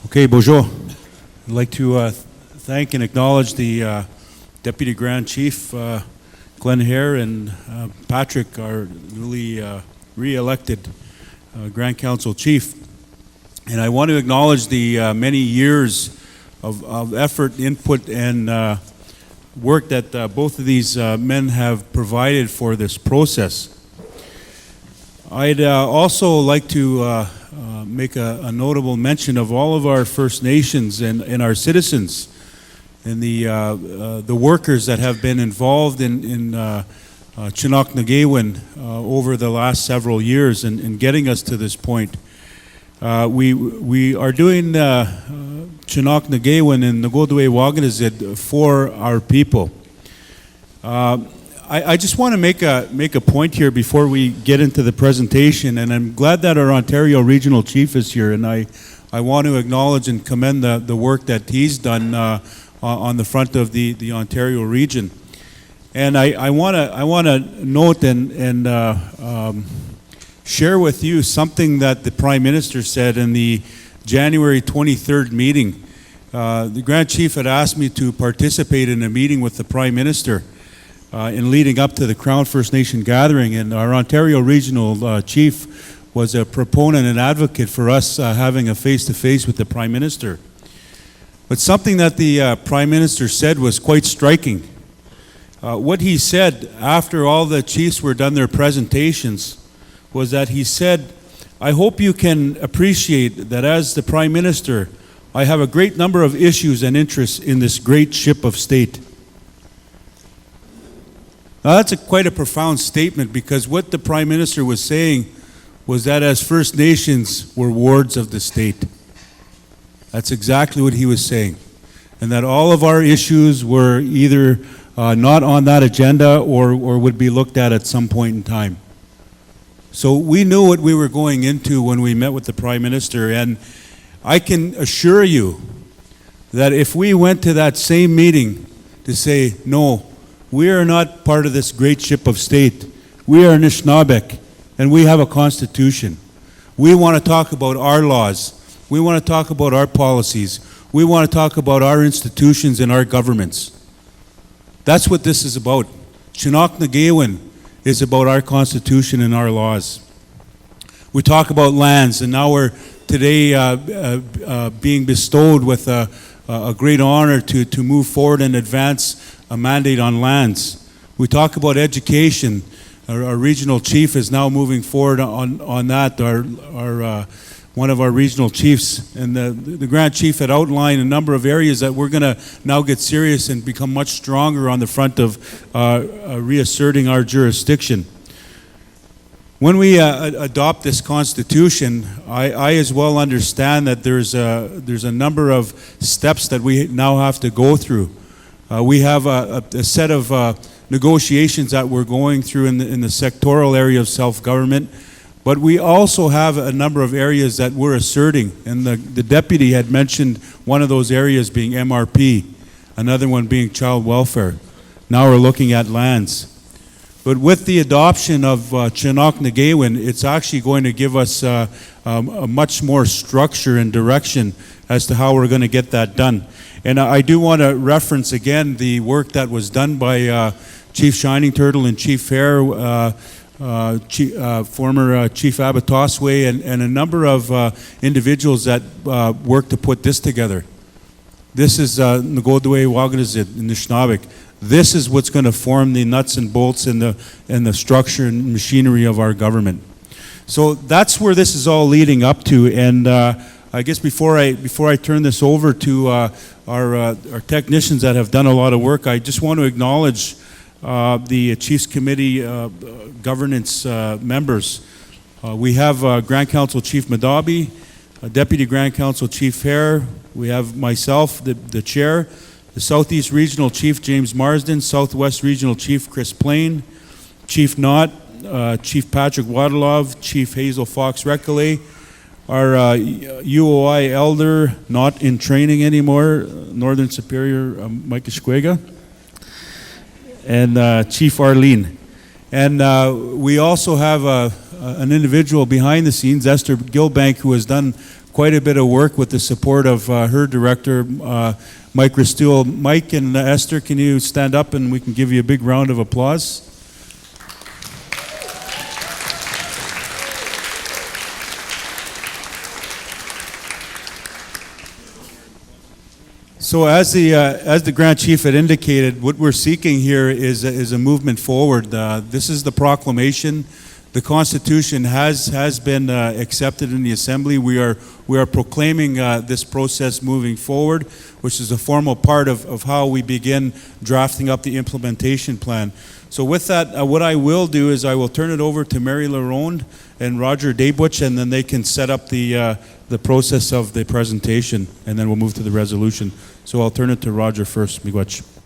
Okay, bonjour. I'd like to thank and acknowledge the Deputy Grand Chief, Glenn Hare, and Patrick, our newly re-elected Grand Council Chief. And I want to acknowledge the many years of effort, input, and work that both of these men have provided for this process. I'd also like to make a notable mention of all of our First Nations and our citizens and the workers that have been involved in Chinook Nagawin over the last several years in getting us to this point. We are doing Chinook Nagawin and Nagodwe Waganazid for our people. I just want to make a point here before we get into the presentation, and I'm glad that our Ontario Regional Chief is here, and I want to acknowledge and commend the work that he's done on the front of the Ontario region. And I want to note and share with you something that the Prime Minister said in the January 23rd meeting. The Grand Chief had asked me to participate in a meeting with the Prime Minister in leading up to the Crown First Nation gathering, and our Ontario Regional Chief was a proponent and advocate for us having a face-to-face with the Prime Minister. But something that the Prime Minister said was quite striking. What he said after all the chiefs were done their presentations was that he said, "I hope you can appreciate that as the Prime Minister, I have a great number of issues and interests in this great ship of state." Now that's quite a profound statement, because what the Prime Minister was saying was that as First Nations were wards of the state. That's exactly what he was saying. And that all of our issues were either not on that agenda or would be looked at some point in time. So we knew what we were going into when we met with the Prime Minister, and I can assure you that if we went to that same meeting to say, no, we are not part of this great ship of state. We are Anishinaabeg, and we have a constitution. We want to talk about our laws. We want to talk about our policies. We want to talk about our institutions and our governments. That's what this is about. Chinook Nagawin is about our constitution and our laws. We talk about lands, and now we're today being bestowed with a great honor to move forward and advance a mandate on lands. We talk about education. Our regional chief is now moving forward on that. One of our regional chiefs, and the Grand Chief had outlined a number of areas that we're going to now get serious and become much stronger on the front of reasserting our jurisdiction. When we adopt this constitution, I as well understand that there's a number of steps that we now have to go through. We have a set of negotiations that we're going through in the sectoral area of self-government, but we also have a number of areas that we're asserting, and the deputy had mentioned one of those areas being MRP, another one being child welfare. Now we're looking at lands. But with the adoption of Chinook Nagawin, it's actually going to give us a much more structure and direction as to how we're going to get that done. And I do want to reference again the work that was done by Chief Shining Turtle and Chief Hare, former Chief Abatosway, and a number of individuals that worked to put this together. This is Nagodwe Waganazid in Anishinaabeg. This is what's going to form the nuts and bolts and the structure and machinery of our government. So that's where this is all leading up to. And I guess before I turn this over to our technicians that have done a lot of work, I just want to acknowledge the Chiefs Committee governance members. We have Grand Council Chief Madabi, Deputy Grand Council Chief Hare. We have myself, the chair, the Southeast Regional Chief James Marsden, Southwest Regional Chief Chris Plain, Chief Knott, Chief Patrick Waterlove, Chief Hazel Fox Recollet, our UOI elder, not in training anymore, Northern Superior Mike Esquega, and Chief Arlene. And we also have an individual behind the scenes, Esther Gilbank, who has done quite a bit of work with the support of her director, Mike Restule. Mike and Esther, can you stand up and we can give you a big round of applause? So as the Grand Chief had indicated, what we're seeking here is a movement forward. This is the proclamation. The Constitution has been accepted in the Assembly. We are proclaiming this process moving forward, which is a formal part of how we begin drafting up the implementation plan. So with that, what I will do is I will turn it over to Mary Laronde and Roger Daybuch, and then they can set up the process of the presentation, and then we'll move to the resolution. So I'll turn it to Roger first. Miigwech.